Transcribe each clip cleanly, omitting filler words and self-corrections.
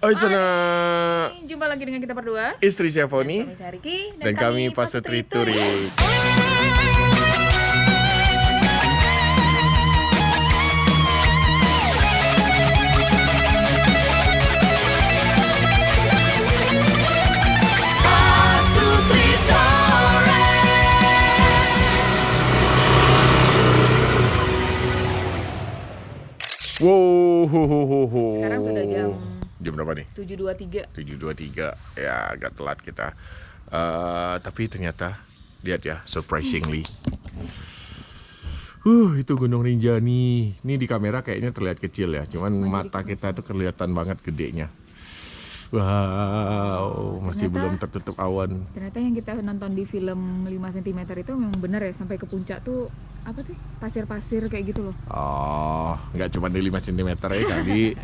Oi sana. Jumpa lagi dengan kita berdua, Istri Syafoni suami saya Riki, dan kami Pasutri Turik. Wow, Sekarang sudah jam berapa nih? 7.23. 7.23, ya agak telat kita. Tapi ternyata lihat ya, surprisingly. Itu Gunung Rinjani. Ini di kamera kayaknya terlihat kecil ya, cuman mata kita tuh kelihatan banget gedenya. Wow, masih belum tertutup awan. Ternyata yang kita nonton di film 5 cm itu memang benar ya, sampai ke puncak tuh apa sih? Pasir-pasir kayak gitu loh. Oh, nggak cuma di 5 cm ya kali.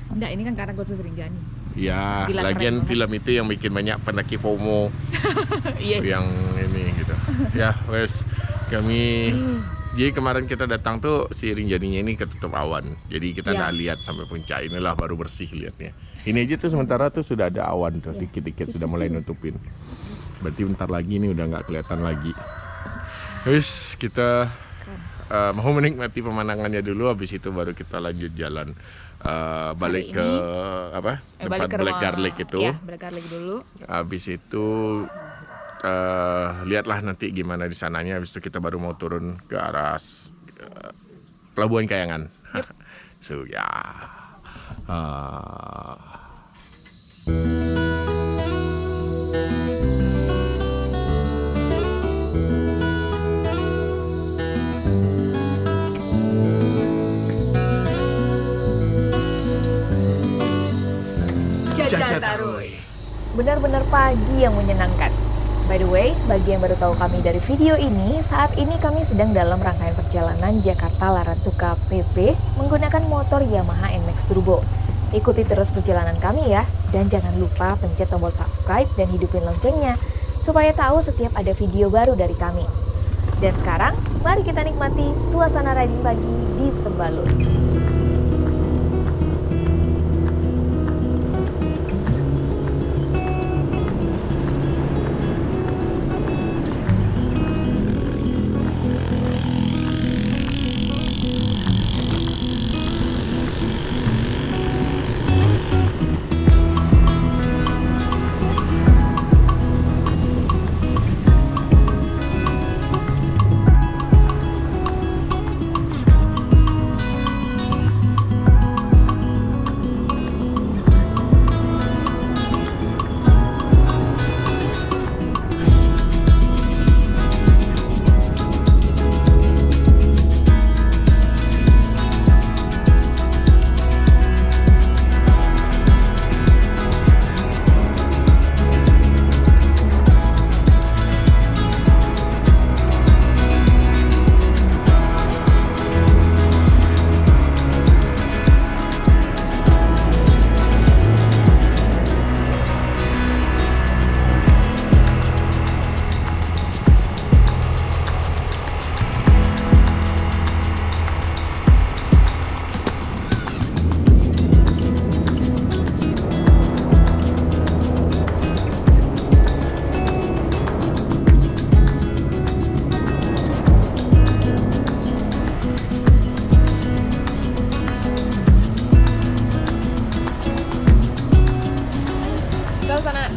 Enggak, ini kan karena khusus Rinjani. Ya, Gila, lagian keren film itu yang bikin banyak pendaki FOMO. Iya. Yang ini gitu. Ya, wes kami. Jadi kemarin kita datang tuh si Rinjaninya ini ketutup awan. Jadi kita nggak lihat sampai puncak. Inilah baru bersih lihatnya. Ini aja tuh sementara tuh sudah ada awan tuh, dikit-dikit sudah mulai nutupin. Berarti bentar lagi ini udah nggak kelihatan lagi. Wes kita mau menikmati pemandangannya dulu, habis itu baru kita lanjut jalan balik ke apa? Tempat Black Garlic itu. Iya, Black Garlic dulu. Habis itu lihatlah nanti gimana di sananya. Habis itu kita baru mau turun ke arah Pelabuhan Kayangan. Yep. So ya. Jajataruy. Benar-benar pagi yang menyenangkan. By the way, bagi yang baru tahu kami dari video ini, saat ini kami sedang dalam rangkaian perjalanan Jakarta Larantuka PP menggunakan motor Yamaha NMAX Turbo. Ikuti terus perjalanan kami ya, dan jangan lupa pencet tombol subscribe dan hidupin loncengnya, supaya tahu setiap ada video baru dari kami. Dan sekarang, mari kita nikmati suasana riding pagi di Sembalun.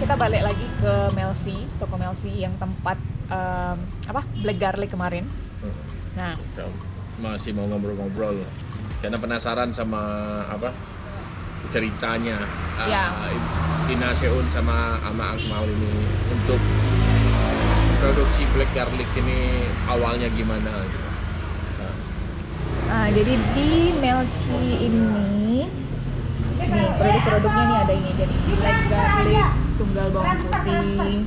Kita balik lagi ke Melsi, toko Melsi yang tempat Black Garlic kemarin. Nah, masih mau ngobrol-ngobrol karena penasaran sama ceritanya Ina Seun sama Akmal ini untuk produksi Black Garlic ini awalnya gimana gitu. Nah, jadi di Melci ini nih produk-produknya nih ada ini, jadi Black Garlic tunggal bawang putih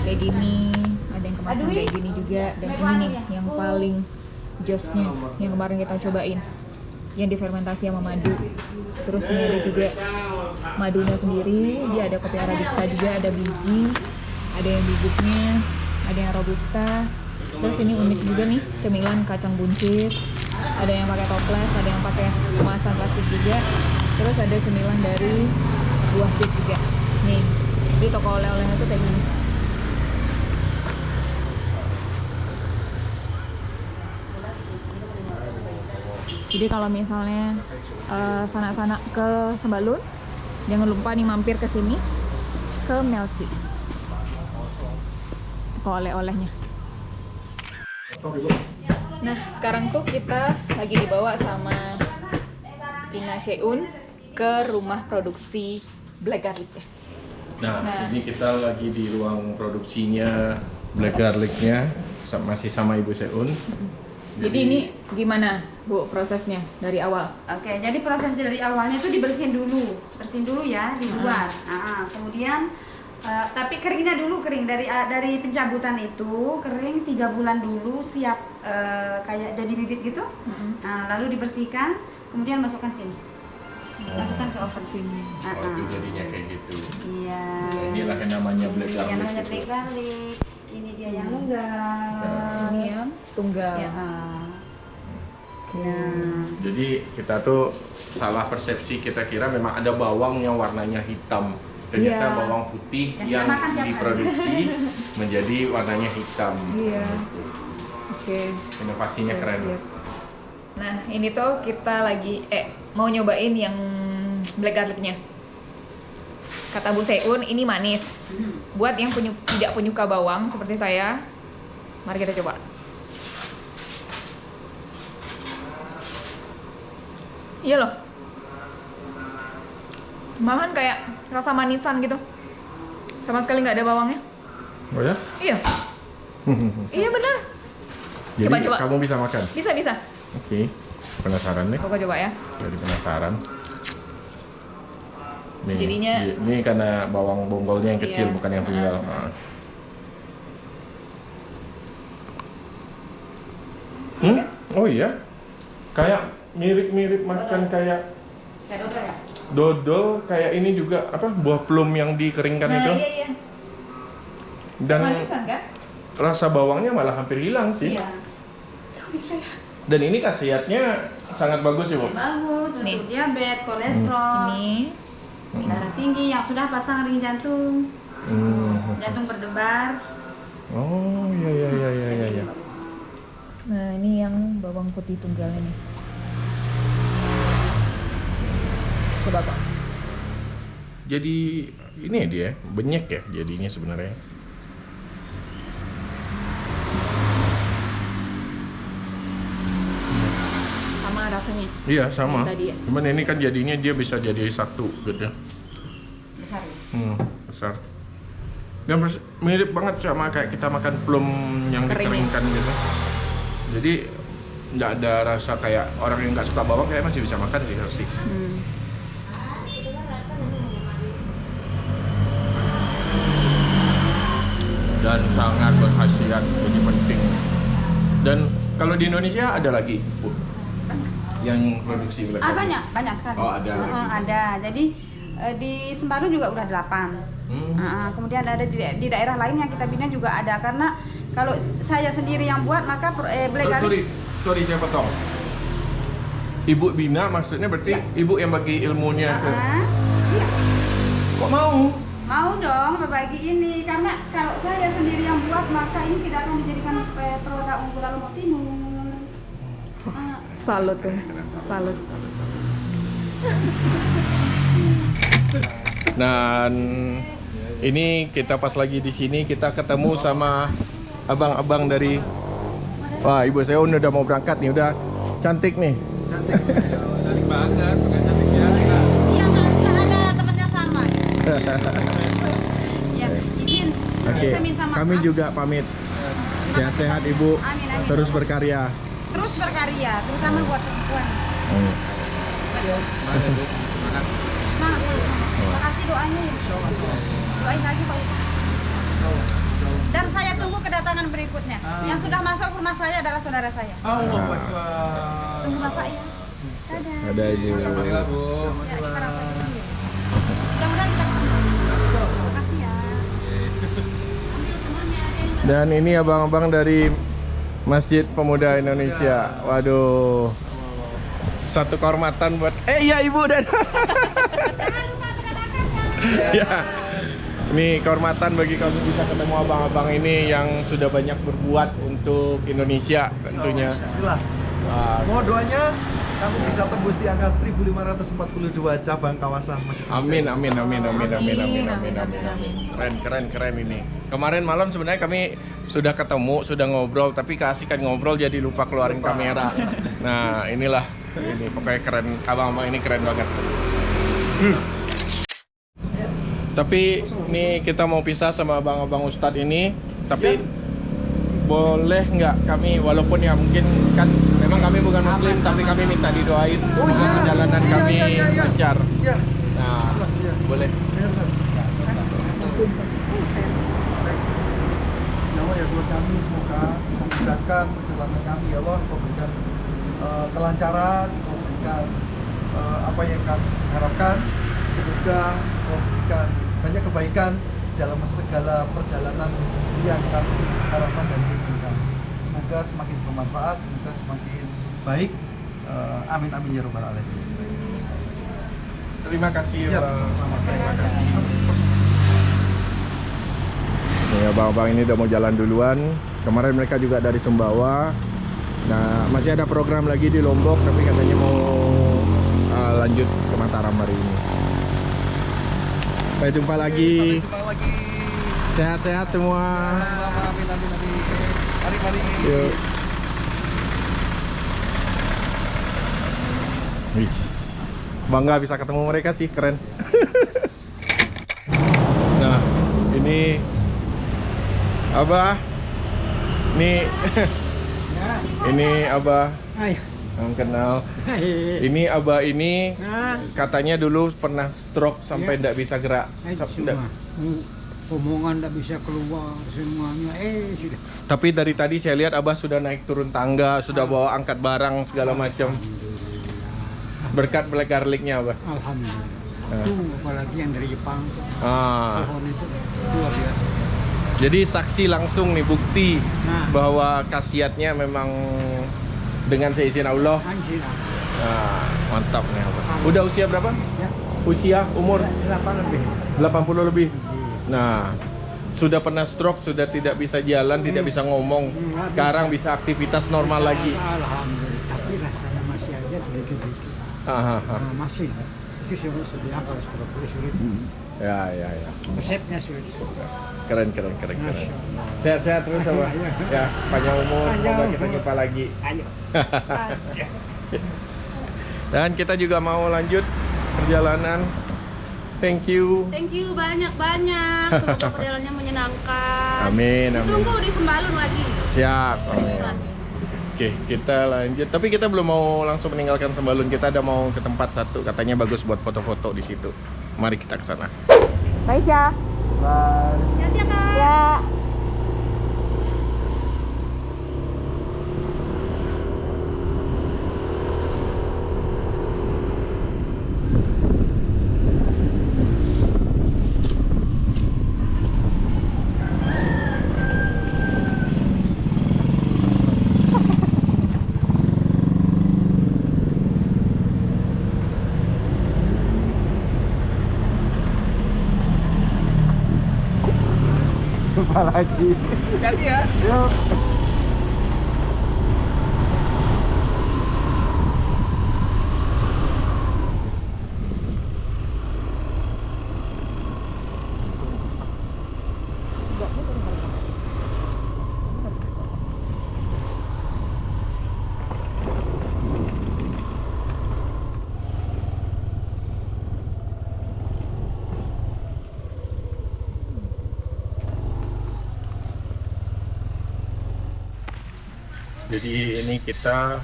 kayak gini, ada yang kemasan kayak gini juga, dan ini nih yang paling josnya yang kemarin kita cobain yang difermentasi sama madu. Terus ini ada juga madunya sendiri, dia ada kopi arabica juga, ada biji, ada yang bubuknya, ada yang robusta. Terus ini unik juga nih, cemilan kacang buncis, ada yang pakai toples, ada yang pakai kemasan plastik juga. Terus ada cemilan dari buah toko oleh-olehnya tuh kayak gini. Jadi kalau misalnya sana-sana ke Sembalun, jangan lupa nih mampir ke sini ke Melci. Toko oleh-olehnya. Nah, sekarang tuh kita lagi dibawa sama Ina Seun ke rumah produksi Black Garlic ya. Nah, ini kita lagi di ruang produksinya Black Garlic-nya, masih sama Ibu Seun. Jadi ini gimana Bu prosesnya dari awal? Oke, jadi proses dari awalnya itu bersihin dulu ya di luar. Kemudian tapi keringnya dulu, kering dari pencabutan itu kering 3 bulan dulu, siap kayak jadi bibit gitu. Nah, lalu dibersihkan, kemudian masukkan sini, masukkan ke oven Sini. Oh, itu jadinya kayak gitu. Iya. Inilah yang namanya Black Yang Garlic. namanya Black Garlic. Ini dia yang tunggal. Ini yang tunggal. Ya. Nah. Jadi kita tuh salah persepsi, kita kira memang ada bawang yang warnanya hitam. Ternyata Iya. bawang putih Yang yang kita makan tiap hari. diproduksi menjadi warnanya hitam. Iya. Gitu. Oke. Inovasinya keren. Siap. Nah, ini tuh kita lagi mau nyobain yang black garlic-nya. Kata Bu Seun ini manis. Buat yang tidak penyuka bawang seperti saya, mari kita coba. Iya loh. Malahan kayak rasa manisan gitu. Sama sekali nggak ada bawangnya. Oh ya? Iya. Iya benar. Jadi Coba. kamu bisa makan? Bisa. Oke. Penasaran nih? Coba ya. Jadi penasaran. Nih, Jadinya- ini karena bawang bonggolnya yang kecil, Iya. bukan yang tunggal. Iya kan? Oh iya, kayak mirip-mirip makan kayak Kayak dodol ya? dodol, kayak ini juga apa buah plum yang dikeringkan itu. Iya. Dan Manisan kan? rasa bawangnya malah hampir hilang sih. Iya. Dan ini khasiatnya sangat bagus ya, Bu. Bagus Nih. untuk diabetes, kolesterol, Ini darah tinggi yang sudah pasang ring jantung, Hmm. jantung berdebar. Oh iya. Bagus. Nah, ini yang bawang putih tunggalnya nih. Coba Kak. Jadi ini ya dia, banyak ya jadinya sebenarnya. Sama rasanya. Iya sama. Yang tadi ya? Cuman ini kan jadinya dia bisa jadi satu gitu. Besar ya? Besar. Dan mirip banget sama kayak kita makan plum yang Kering ya? dikeringkan gitu. Jadi nggak ada rasa kayak orang yang nggak suka bawang kayak masih bisa makan sih harusnya. Dan sangat berkhasiat, jadi penting. Dan kalau di Indonesia ada lagi, Bu, yang produksi black garlic? Banyak sekali. Oh, ada lagi. Ada. Jadi di Sembalun juga udah 8. Kemudian ada di daerah lain yang kita bina juga ada, karena kalau saya sendiri yang buat maka black garlic. Sorry saya potong. Ibu bina maksudnya berarti ibu yang bagi ilmunya ke. Iya. Kok mau? Mau dong berbagi ini, karena kalau saya sendiri yang buat maka ini tidak akan dijadikan produk unggulan Lombok Timur. Salut ya. Salut. Dan ini kita pas lagi di sini kita ketemu sama abang-abang dari wah Ibu Seun udah mau berangkat nih, udah cantik nih. Cantik banget, bukan cantik biasa. Iya, nggak ada temennya sama. Ya, izin. Oke, Saya minta maaf. kami juga pamit. Sehat-sehat Ibu, Amin. terus berkarya. Terus berkarya, terutama buat perempuan. Semangat. Terima kasih doanya. Doain lagi Pak Ustaz. Dan saya tunggu kedatangan berikutnya. Yang sudah masuk ke rumah saya adalah saudara saya. Tunggu Bapak ya. Dadah. Ada Ibu. Marilah Bu. Ya, kita rapat dulu ya. Mudah-mudahan kita ketemu. Terima kasih ya. Dan ini abang-abang dari Masjid Pemuda Indonesia. Waduh. Satu kehormatan buat iya Ibu dan ya. Ini kehormatan bagi kami bisa ketemu abang-abang ini yang sudah banyak berbuat untuk Indonesia tentunya. Bismillah. Wah, Mohon doanya kami bisa tembus di angka 1542 cabang kawasan Masjid. amin, amin, amin, amin, amin, amin, amin, amin, amin. Keren ini. Kemarin malam sebenarnya kami sudah ketemu, sudah ngobrol, tapi keasikan ngobrol jadi lupa keluarin kamera. Nah, inilah, ini pokoknya keren, abang-abang ini keren banget. Tapi ini kita mau pisah sama abang-abang Ustadz ini, tapi boleh nggak kami, walaupun ya mungkin kan memang kami bukan muslim, tapi kami minta didoain semoga perjalanan kami lancar. Ya. Nah, Ya. boleh. Ya Allah, ya Tuhan kami, semoga memudahkan perjalanan kami, ya Allah, memberikan kelancaran, memberikan apa yang kami harapkan, semoga memberikan banyak kebaikan dalam segala perjalanan yang kami harapkan dan inginkan. Semoga semakin bermanfaat, semoga semakin baik. Amin amin ya robbal alamin. Terima kasih. Siap, Bang. sama-sama. Terima kasih. Nih abang-abang ini udah mau jalan duluan. Kemarin mereka juga dari Sumbawa. Nah, masih ada program lagi di Lombok, tapi katanya mau lanjut ke Mataram hari ini. Sampai jumpa lagi. Sampai jumpa lagi. Sehat-sehat semua. Amin amin amin. Mari. Yuk. Wih. Bangga bisa ketemu mereka sih, keren. Nah, ini Abah. Nih. Ini Abah. Yang kenal. Ini Abah ini katanya dulu pernah stroke sampai tidak bisa gerak. Omongan tidak bisa keluar semuanya. Sudah. Tapi dari tadi saya lihat Abah sudah naik turun tangga, sudah bawa angkat barang segala macam. Berkat black garlicnya Abah. Alhamdulillah. Itu apalagi yang dari Jepang. Pohon itu luar biasa. Jadi saksi langsung nih, bukti Nah. bahwa khasiatnya memang dengan seizin Allah. Anjir. Mantap nih Abah. Udah usia berapa? Ya. Usia umur 8 lebih. 80 lebih. Nah, sudah pernah stroke, sudah tidak bisa jalan, tidak bisa ngomong. Sekarang bisa aktivitas normal lagi. Alhamdulillah. Tapi rasanya masih aja sedikit-sedikit. Masih. Itu sudah kalau stroke sulit. Ya. Resepnya sulit. Keren. Sehat-sehat terus Abah. Ya, panjang umur, semoga kita jumpa lagi. Ayo. Dan kita juga mau lanjut perjalanan. Thank you. Thank you banyak-banyak. Semoga perjalanannya menyenangkan. Amin. Tunggu di Sembalun lagi. Siap. Amin. Oke, kita lanjut. Tapi kita belum mau langsung meninggalkan Sembalun. Kita ada mau ke tempat satu. Katanya bagus buat foto-foto di situ. Mari kita ke sana. Aisyah. Hati-hati ya, Kak. Ya. Jumpa lagi. Hati ya. Yuk. Jadi ini kita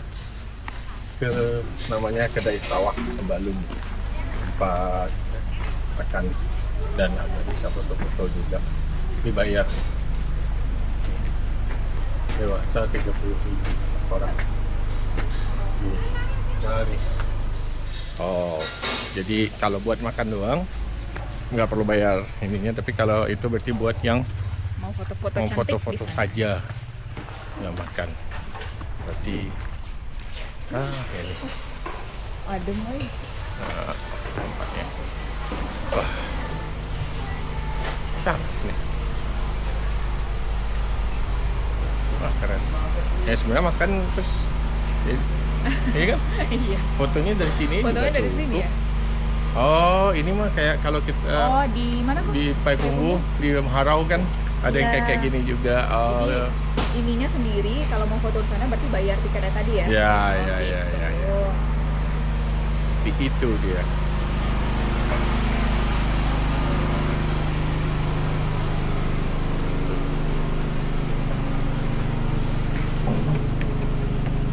ke namanya kedai sawah Sembalun, tempat makan dan ada bisa foto-foto juga. Dibayar dewasa 30.000 orang. Mari. Oh, jadi kalau buat makan doang nggak perlu bayar ininya, tapi kalau itu berarti buat yang Mau foto-foto mau cantik foto-foto bisa. saja nggak makan. Berarti ini Adem lagi. tempatnya. Wah. Charge nih. Wah keren. Ya sebenarnya makan terus iya kan? Iya. Fotonya dari sini Fotonya juga dari sini cukup. ya. Oh, ini mah kayak kalau kita Oh, di mana kok? di Payakumbuh, di Harau kan ada yang Iya. kayak gini juga. Oh, Jadi ininya sendiri, kalau mau foto di sana berarti bayar tiketnya tadi ya? ya, Oh, ya, ya, gitu. ya, ya. Itu dia.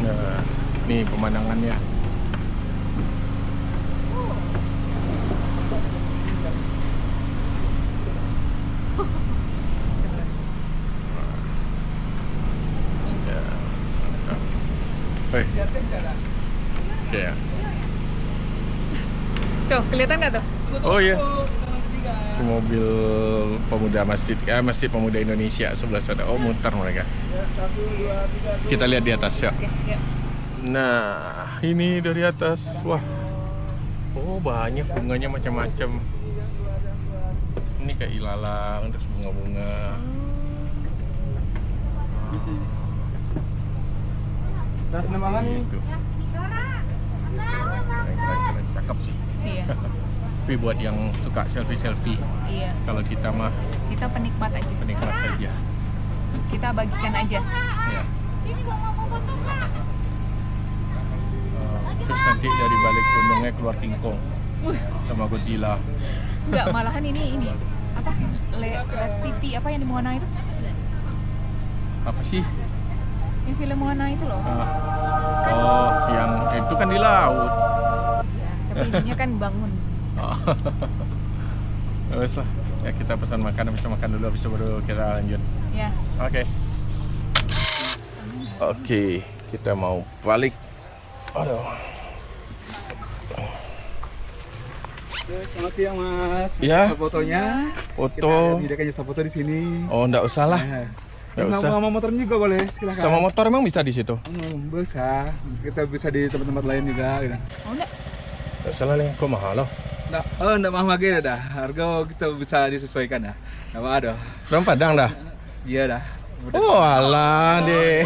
Nah, nih pemandangannya. Ya, mantap. Hei. Oke ya. Tuh, kelihatan nggak tuh? Oh iya. Itu mobil pemuda Masjid Pemuda Indonesia sebelah sana. Oh, muter mereka. Kita lihat di atas ya. Oke, ya. Nah, ini dari atas. Wah. Oh, banyak bunganya macam-macam. Ini kayak ilalang, terus bunga-bunga. Terus nemangan Gitu. Keren, cakep sih. Iya, Tapi buat yang suka selfie-selfie, iya. kalau kita mah Kita penikmat aja. penikmat saja. Kita bagikan aja. Ya. Terus nanti dari balik gunungnya keluar King Kong sama Godzilla. Enggak, malahan ini apa? Lestiti apa yang di Moana itu? Apa sih? Yang film Moana itu loh. Oh, yang itu kan di laut. Ya, tapi ininya kan bangun. Oh. Wes lah. Ya kita pesan makan, habis makan dulu, habis itu baru kita lanjut. Ya. Oke. Oke, kita mau balik. Aduh. Selamat siang Mas. Ya. Jasa fotonya. Foto. Kita menyediakan jasa foto di sini. Oh, enggak usah lah. Nah, Nggak usah. Sama motornya juga boleh, silakan. Sama motor emang bisa di situ? Bisa. Kita bisa di tempat-tempat lain juga. Gitu. Oh enggak? Enggak usah lah, kok mahal loh. Nggak mahal lagi dah. Harga kita bisa disesuaikan dah. Nggak apa ada. Orang Padang dah. Iya dah. Oh, alah deh.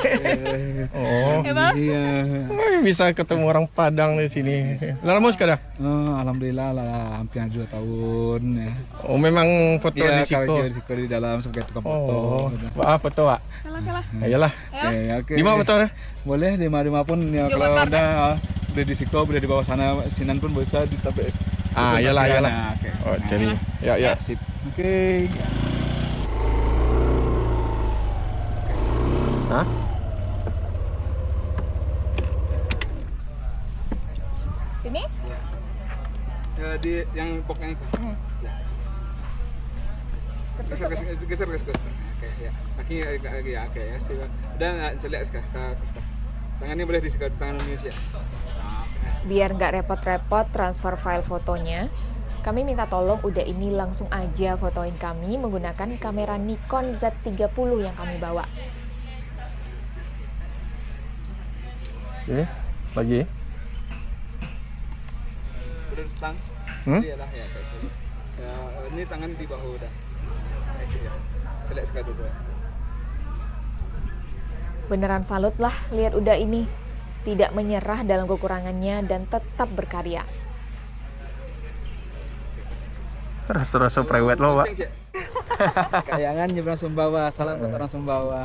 Oh. Emang? Iya. Oh, bisa ketemu orang Padang di sini. Lama sekali dah. Oh, alhamdulillah lah hampir 2 tahun ya. Oh, memang foto Iya, di kalau situ. di situ di dalam sebagai tukang foto. Oh, Gitu. maaf foto, Pak. Salah. Ayolah. Oke. Di mana fotonya? Boleh di mana pun ya, Yuk, kalau bakar, udah di situ, udah di bawah sana sinan pun bisa di tapi Ah, iyalah. Oke. Oh, jadi ya. Sip. Oke. Hah? Sini? Ya, di yang pokoknya itu. Ya. Geser. Oke, ya. Kaki ya, oke ya. Sip. Dan celek sekarang. Tangannya boleh di tangan Indonesia. Biar nggak repot-repot transfer file fotonya, kami minta tolong udah ini langsung aja fotoin kami menggunakan kamera Nikon Z30 yang kami bawa. Oke, lagi. Udah di stang. Iyalah ya kayak gitu. Ya, ini tangan di bahu udah. Ya. Celek sekali dulu. Beneran salut lah lihat udah ini. Tidak menyerah dalam kekurangannya dan tetap berkarya. Rasa-rasa prewed lo, Pak. Kayangan nyebrang Sumbawa, salam untuk orang Sumbawa.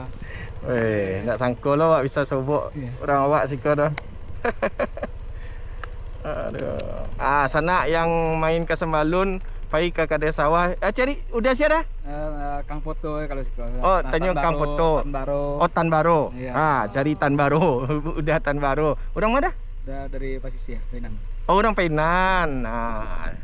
Weh, enggak sangka lo Wak bisa sobok orang awak sika dah. Aduh. Ah, sana yang main ke Sembalun, pai ke Kadai Sawah. Cari udah siapa dah? Kang foto kalau sih. Oh, tanya Kang foto. Tan Baro. Oh, Tan Baro. Iya. Ah, cari Tan Baro. Udah Tan Baro. Orang mana? Udah dari Pasisi ya, Penang. Oh, orang Painan. Nah.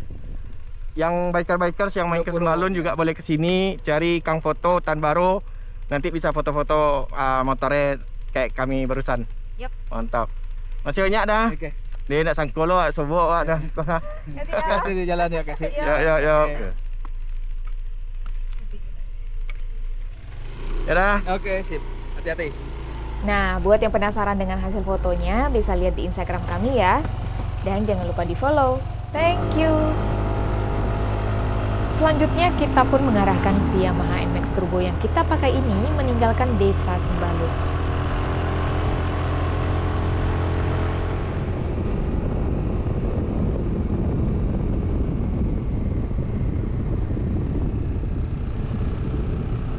Yang biker-bikers yang main ke Sembalun juga boleh ke sini, cari Kang foto Tan Baro. Nanti bisa foto-foto motornya kayak kami barusan. Yap. Mantap. Masih banyak dah. Oke. Dia nak sangkul lo sobok dah. Hati di jalan ya kasih. Ya. Ya dah. Oke, sip. Hati-hati. Nah, buat yang penasaran dengan hasil fotonya, bisa lihat di Instagram kami ya. Dan jangan lupa di follow. Thank you. Selanjutnya kita pun mengarahkan si Yamaha NMAX Turbo yang kita pakai ini meninggalkan desa Sembalut.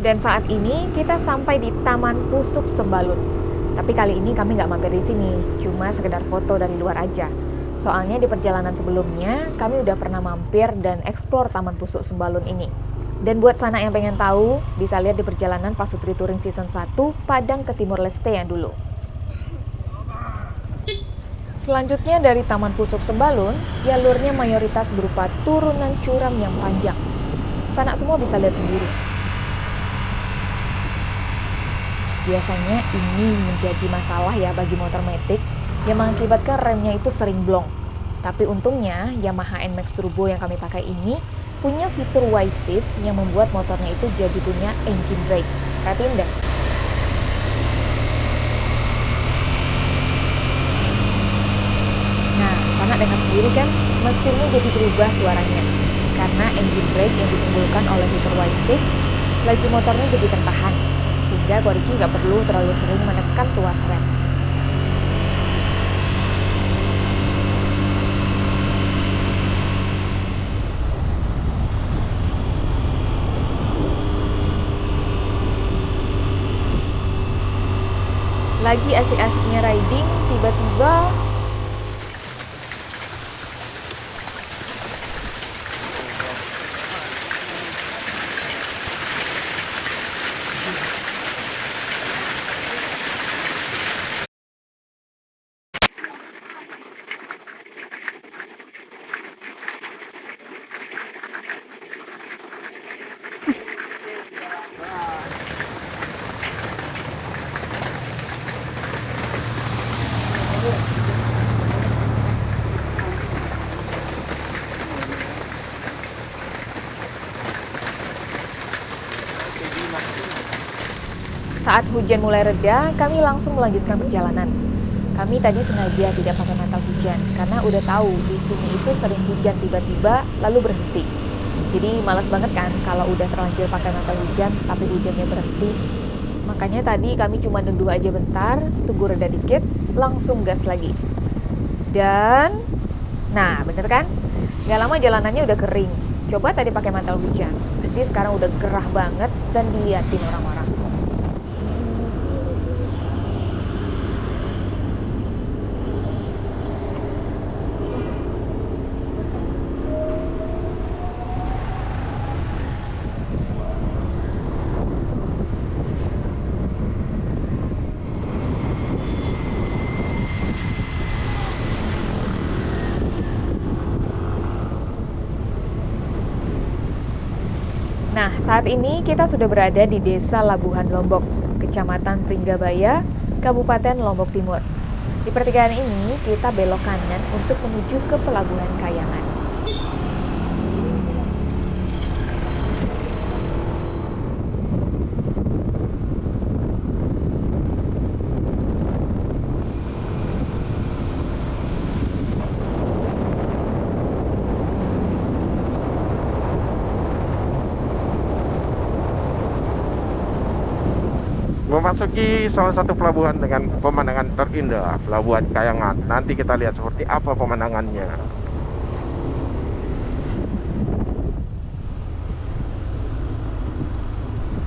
Dan saat ini kita sampai di Taman Pusuk Sembalut. Tapi kali ini kami nggak mampir di sini, cuma sekedar foto dari luar aja. Soalnya di perjalanan sebelumnya kami udah pernah mampir dan eksplor Taman Pusuk Sembalun ini. Dan buat sana yang pengen tahu, bisa lihat di perjalanan Pasutri Touring Season 1 Padang ke Timur Leste yang dulu. Selanjutnya dari Taman Pusuk Sembalun, jalurnya mayoritas berupa turunan curam yang panjang. Sanak semua bisa lihat sendiri. Biasanya ini menjadi masalah ya bagi motor matic yang mengakibatkan remnya itu sering blong. Tapi untungnya Yamaha NMAX Turbo yang kami pakai ini punya fitur Y-Shift yang membuat motornya itu jadi punya engine brake. Perhatiin deh. Nah, sana dengar sendiri kan, mesinnya jadi berubah suaranya. Karena engine brake yang ditimbulkan oleh fitur Y-Shift, laju motornya jadi tertahan. Sehingga Koriki nggak perlu terlalu sering menekan tuas rem. Lagi asik-asiknya riding, tiba-tiba saat hujan mulai reda, kami langsung melanjutkan perjalanan. Kami tadi sengaja tidak pakai mantel hujan, karena udah tahu di sini itu sering hujan tiba-tiba lalu berhenti. Jadi malas banget kan kalau udah terlanjur pakai mantel hujan, tapi hujannya berhenti. Makanya tadi kami cuma nunduh aja bentar, tunggu reda dikit, langsung gas lagi. Dan, nah bener kan? Gak lama jalanannya udah kering. Coba tadi pakai mantel hujan, pasti sekarang udah gerah banget dan diliatin orang-orang. Nah, saat ini kita sudah berada di Desa Labuhan Lombok, Kecamatan Pringgabaya, Kabupaten Lombok Timur. Di pertigaan ini, kita belok kanan untuk menuju ke Pelabuhan Kayangan. Memasuki salah satu pelabuhan dengan pemandangan terindah, Pelabuhan Kayangan. Nanti kita lihat seperti apa pemandangannya.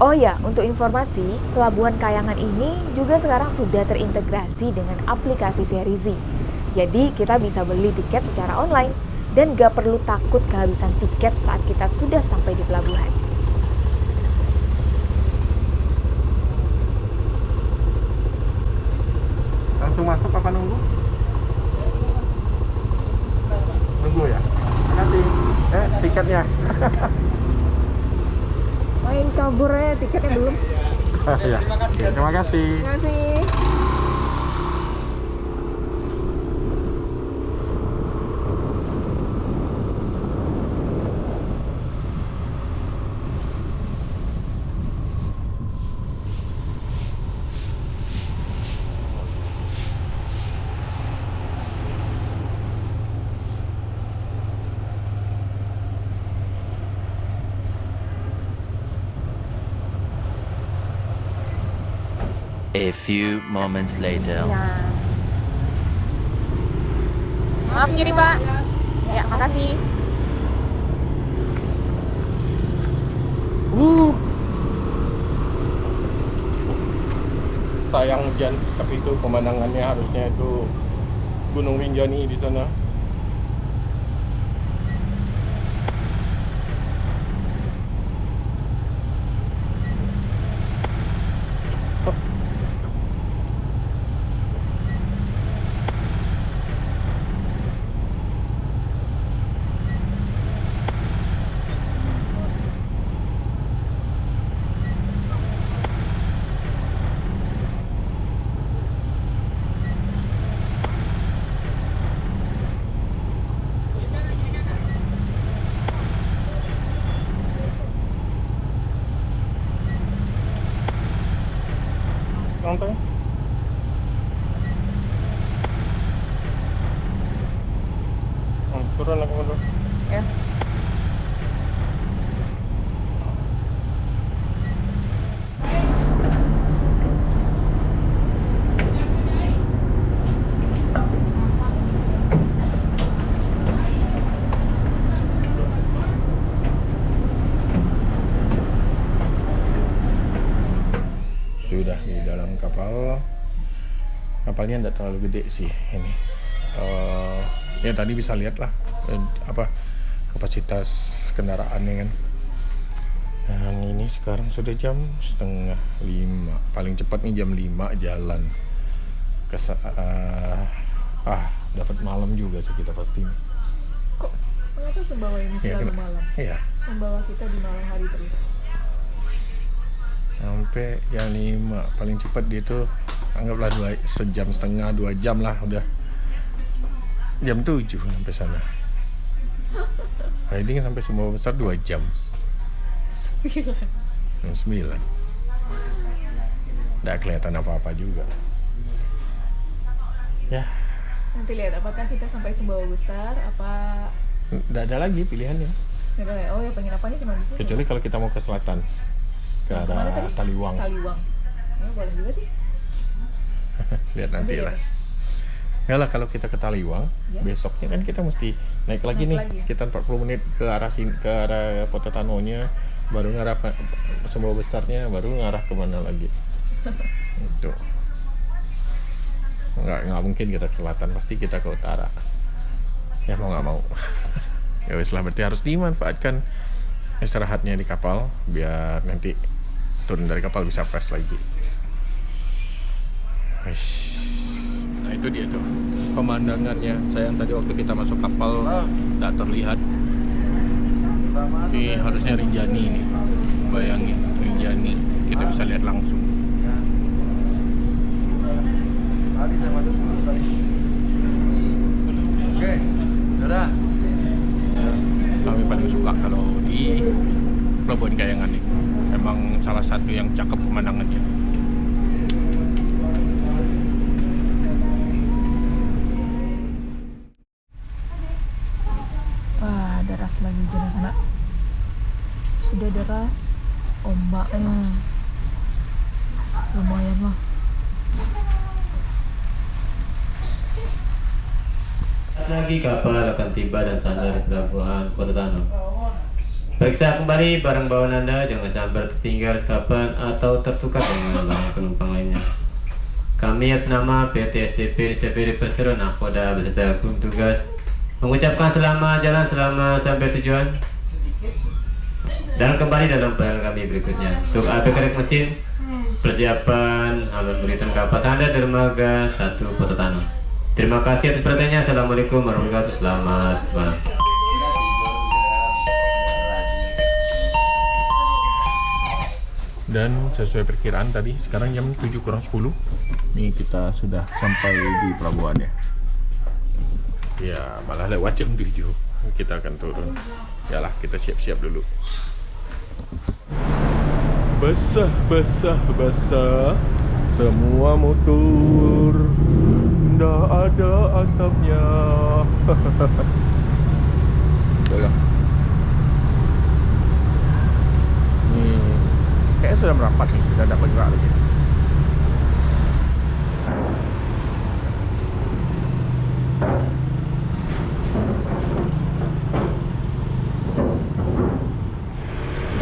Oh ya, untuk informasi, Pelabuhan Kayangan ini juga sekarang sudah terintegrasi dengan aplikasi Verizi. Jadi kita bisa beli tiket secara online dan gak perlu takut kehabisan tiket saat kita sudah sampai di pelabuhan. Langsung masuk apa nunggu? Nunggu ya? Makasih. Tiketnya. Main kabur ya, tiketnya belum. Ya. Terima kasih. Terima kasih. A few moments later. Nah. Maaf jadi Pak. Ya, makasih. Sayang hujan, tapi itu pemandangannya harusnya itu Gunung Rinjani di sana. Nonton. Turun aku mundur. Ya. Sudah di dalam kapal. Kapalnya tidak terlalu gede sih ini. Ya tadi bisa lihat lah apa kapasitas kendaraannya kan. Dan ini sekarang sudah jam 4:30. Paling cepat nih jam 5 jalan. Dapat malam juga sih kita pasti nih. Kok mengapa Sumbawa ini selalu malam? Iya. Membawa kita di malam hari terus. Sampai jam 5 paling cepat dia tuh anggaplah 1,5 jam 2 jam lah udah. Jam 7 sampai sana. Riding sampai Sumbawa Besar 2 jam. 9. Nggak kelihatan apa-apa juga. Ya. Nanti lihat apakah kita sampai Sumbawa Besar apa. Nggak ada lagi pilihannya. Oh ya, penginapannya cuma di sini. Kecuali kalau kita mau ke selatan, ke arah Taliwang. Taliwang. Ya boleh juga sih. Lihat nanti lah. Ya lah, kalau kita ke Taliwang, besoknya kan kita mesti naik lagi nih sekitar 40 menit ke arah Kota Tanonya, baru ngarah Sumbawa Besarnya, baru ngarah kemana lagi. Itu nggak mungkin kita ke selatan, pasti kita ke utara. Ya mau nggak mau. Ya wes lah, berarti harus dimanfaatkan istirahatnya di kapal biar nanti turun dari kapal bisa fresh lagi. Nah itu dia tuh pemandangannya. Sayang tadi waktu kita masuk kapal tidak terlihat. Ini harusnya Rinjani nih. Bayangin Rinjani, kita bisa lihat langsung. Oke, dadah. Kami paling suka kalau di Pelabuhan Kayangan nih. Emang salah satu yang cakep pemandangannya. Wah, deras lagi hujan sana. Sudah deras, ombaknya lumayan lah. Lagi kapal akan tiba dan sandar di pelabuhan Kota Tano. Periksa kembali barang bawaan Anda, jangan sampai tertinggal sekapan atau tertukar dengan barang penumpang lainnya. Kami atas nama PT SDP CPD Persero Nakoda beserta kru tugas mengucapkan selamat jalan selama sampai tujuan. Dan kembali dalam perjalanan kami berikutnya. Untuk APK Rek Mesin, persiapan haluan buritan kapal Sandar Dermaga 1 Kota Tano. Terima kasih atas perhatiannya. Assalamualaikum warahmatullahi wabarakatuh. Selamat malam. Dan sesuai perkiraan tadi, sekarang jam 7:10. Nih kita sudah sampai di pelabuhannya. Ya, malah lewat jam 7. Kita akan turun. Yalah, kita siap-siap dulu. Basah. Semua motor. Nggak ada atapnya. Udah. Nih, kayaknya sudah merapat nih, sudah dapat gerak lagi.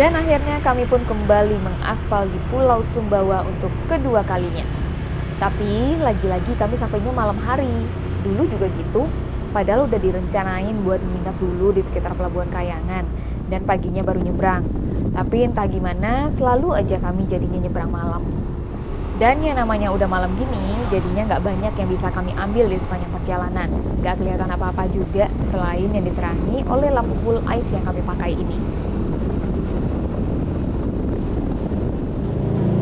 Dan akhirnya kami pun kembali mengaspal di Pulau Sumbawa untuk kedua kalinya. Tapi lagi-lagi kami sampainya malam hari. Dulu juga gitu, padahal udah direncanain buat nginep dulu di sekitar Pelabuhan Kayangan dan paginya baru nyebrang. Tapi entah gimana, selalu aja kami jadinya nyebrang malam. Dan yang namanya udah malam gini, jadinya nggak banyak yang bisa kami ambil di sepanjang perjalanan. Nggak kelihatan apa-apa juga selain yang diterangi oleh lampu pool ice yang kami pakai ini.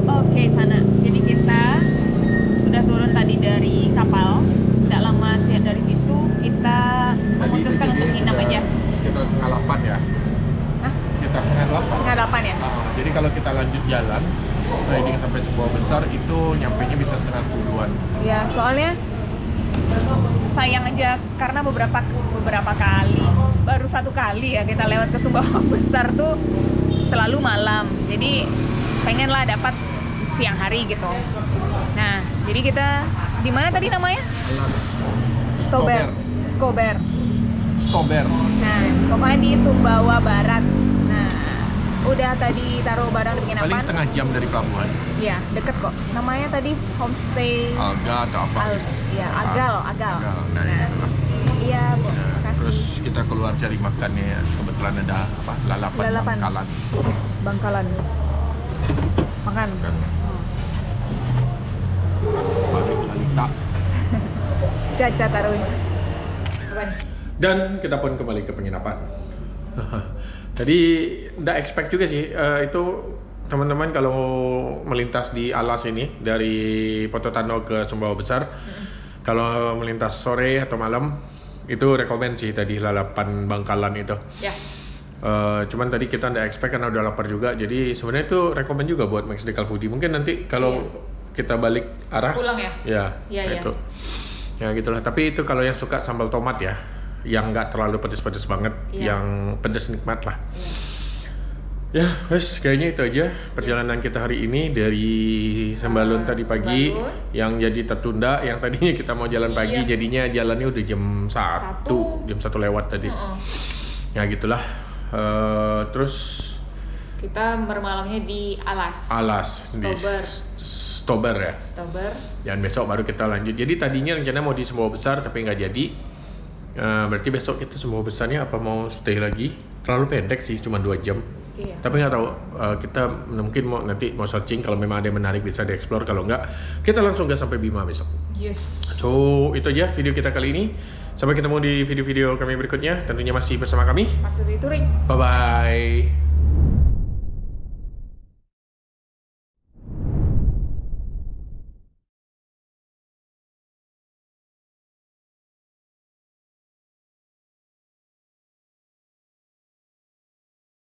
Oke, sana. Jadi kita sudah turun tadi dari kapal. Tidak lama sih dari situ kita memutuskan untuk nginap aja. Sekitar 7:30 ya. Hah? Sekitar 7:30. 7:30 ya? Jadi kalau kita lanjut jalan, riding sampai Sumbawa Besar itu nyampenya bisa 9:30-an. Ya, soalnya sayang aja karena beberapa kali, baru 1 kali ya kita lewat ke Sumbawa Besar tuh selalu malam. Jadi pengenlah dapat siang hari gitu. Nah, jadi kita di mana tadi namanya? Alas Stober. Nah, pokoknya di Sumbawa Barat. Nah, udah tadi taruh barang di penginapan. Paling setengah jam dari pelabuhan. Iya, deket kok. Namanya tadi homestay. Alga atau apa? Iya, Agal. Nah, Iya, Bu. nah, Makasih. terus kita keluar cari makannya ya. Kebetulan ada apa? Lalapan. Bangkalan. Bangkalan. Makan. Mari Lalita. Caca taruhin. Dan kita pun kembali ke penginapan. Tadi nggak expect juga sih itu teman-teman kalau melintas di Alas ini dari Pototano ke Sumbawa Besar, kalau melintas sore atau malam itu rekomen sih tadi Lalapan Bangkalan itu. Ya. Cuman tadi kita nggak expect karena udah lapar juga, jadi sebenarnya itu rekomen juga buat Max Decal Foodie. Mungkin nanti kalau kita balik arah pulang ya? Iya, itu. Ya gitulah. Tapi itu kalau yang suka sambal tomat ya, yang nggak terlalu pedes-pedes banget, yang pedes nikmat lah. Ya, wes kayaknya itu aja perjalanan kita hari ini dari Sembalun tadi pagi, yang jadi tertunda, yang tadinya kita mau jalan pagi, jadinya jalannya udah jam 1, jam 1 lewat tadi. Ya gitulah. Terus kita bermalamnya di Alas. Stober ya. Dan besok baru kita lanjut. Jadi tadinya rencana mau di Sumbawa Besar tapi nggak jadi. Berarti besok kita Sumbawa Besarnya apa mau stay lagi? Terlalu pendek sih, cuma 2 jam. Iya. Tapi nggak tahu. Kita mungkin nanti mau searching kalau memang ada yang menarik bisa dieksplor. Kalau nggak, kita langsung gas sampai Bima besok. Yes. So itu aja video kita kali ini. Sampai ketemu di video-video kami berikutnya. Tentunya masih bersama kami. Pasutri Touring. Bye bye.